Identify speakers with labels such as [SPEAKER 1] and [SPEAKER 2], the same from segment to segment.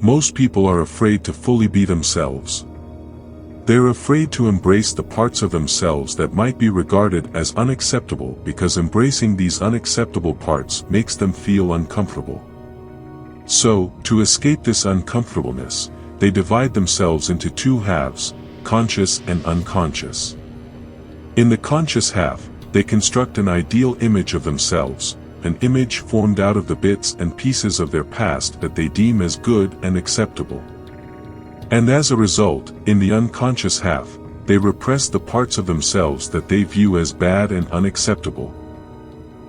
[SPEAKER 1] Most people are afraid to fully be themselves. They're afraid to embrace the parts of themselves that might be regarded as unacceptable because embracing these unacceptable parts makes them feel uncomfortable. So, to escape this uncomfortableness, they divide themselves into two halves, conscious and unconscious. In the conscious half, they construct an ideal image of themselves, an image formed out of the bits and pieces of their past that they deem as good and acceptable. And as a result, in the unconscious half, they repress the parts of themselves that they view as bad and unacceptable.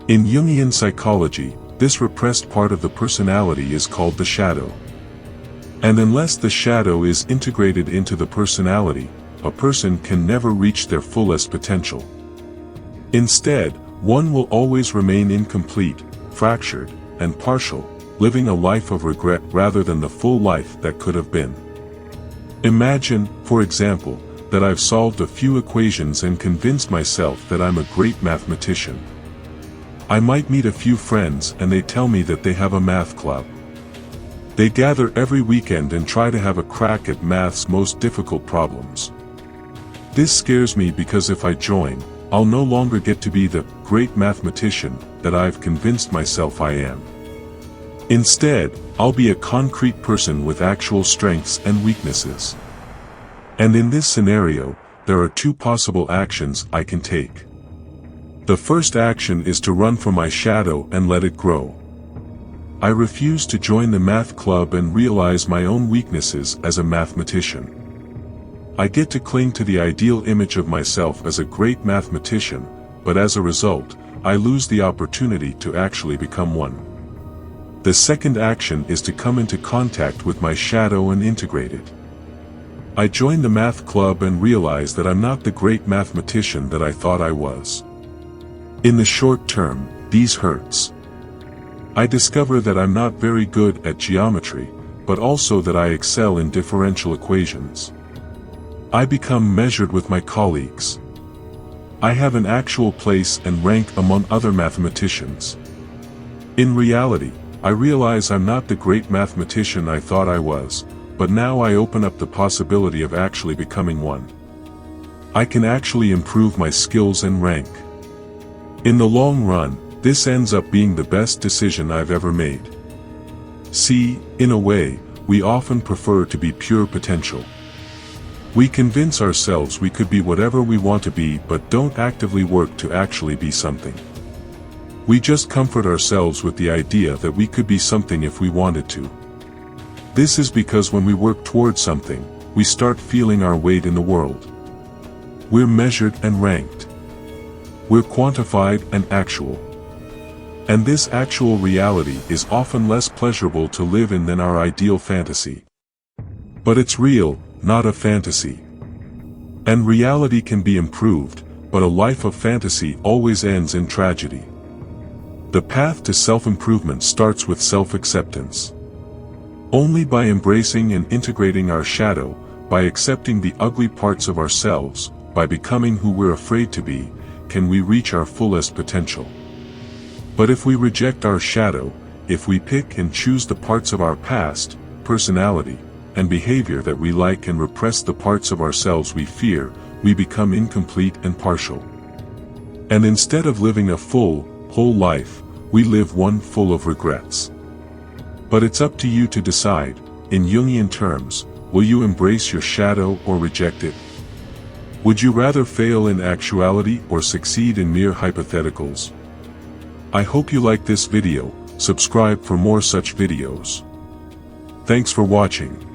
[SPEAKER 1] In Jungian psychology, this repressed part of the personality is called the shadow. And unless the shadow is integrated into the personality, a person can never reach their fullest potential. Instead, one will always remain incomplete, fractured, and partial, living a life of regret rather than the full life that could have been. Imagine, for example, that I've solved a few equations and convinced myself that I'm a great mathematician. I might meet a few friends and they tell me that they have a math club. They gather every weekend and try to have a crack at math's most difficult problems. This scares me because if I join, I'll no longer get to be the great mathematician that I've convinced myself I am. Instead, I'll be a concrete person with actual strengths and weaknesses. And in this scenario, there are two possible actions I can take. The first action is to run from my shadow and let it grow. I refuse to join the math club and realize my own weaknesses as a mathematician. I get to cling to the ideal image of myself as a great mathematician, but as a result, I lose the opportunity to actually become one. The second action is to come into contact with my shadow and integrate it. I join the math club and realize that I'm not the great mathematician that I thought I was. In the short term, these hurts. I discover that I'm not very good at geometry, but also that I excel in differential equations. I become measured with my colleagues. I have an actual place and rank among other mathematicians. In reality, I realize I'm not the great mathematician I thought I was, but now I open up the possibility of actually becoming one. I can actually improve my skills and rank. In the long run, this ends up being the best decision I've ever made. See, in a way, we often prefer to be pure potential. We convince ourselves we could be whatever we want to be but don't actively work to actually be something. We just comfort ourselves with the idea that we could be something if we wanted to. This is because when we work towards something, we start feeling our weight in the world. We're measured and ranked. We're quantified and actual. And this actual reality is often less pleasurable to live in than our ideal fantasy. But it's real, not a fantasy. And reality can be improved, but a life of fantasy always ends in tragedy. The path to self-improvement starts with self-acceptance. Only by embracing and integrating our shadow, by accepting the ugly parts of ourselves, by becoming who we're afraid to be, can we reach our fullest potential. But if we reject our shadow, if we pick and choose the parts of our past, personality, and behavior that we like and repress the parts of ourselves we fear, we become incomplete and partial. And instead of living a full, whole life, we live one full of regrets. But it's up to you to decide, in Jungian terms, will you embrace your shadow or reject it? Would you rather fail in actuality or succeed in mere hypotheticals? I hope you like this video. Subscribe for more such videos. Thanks for watching.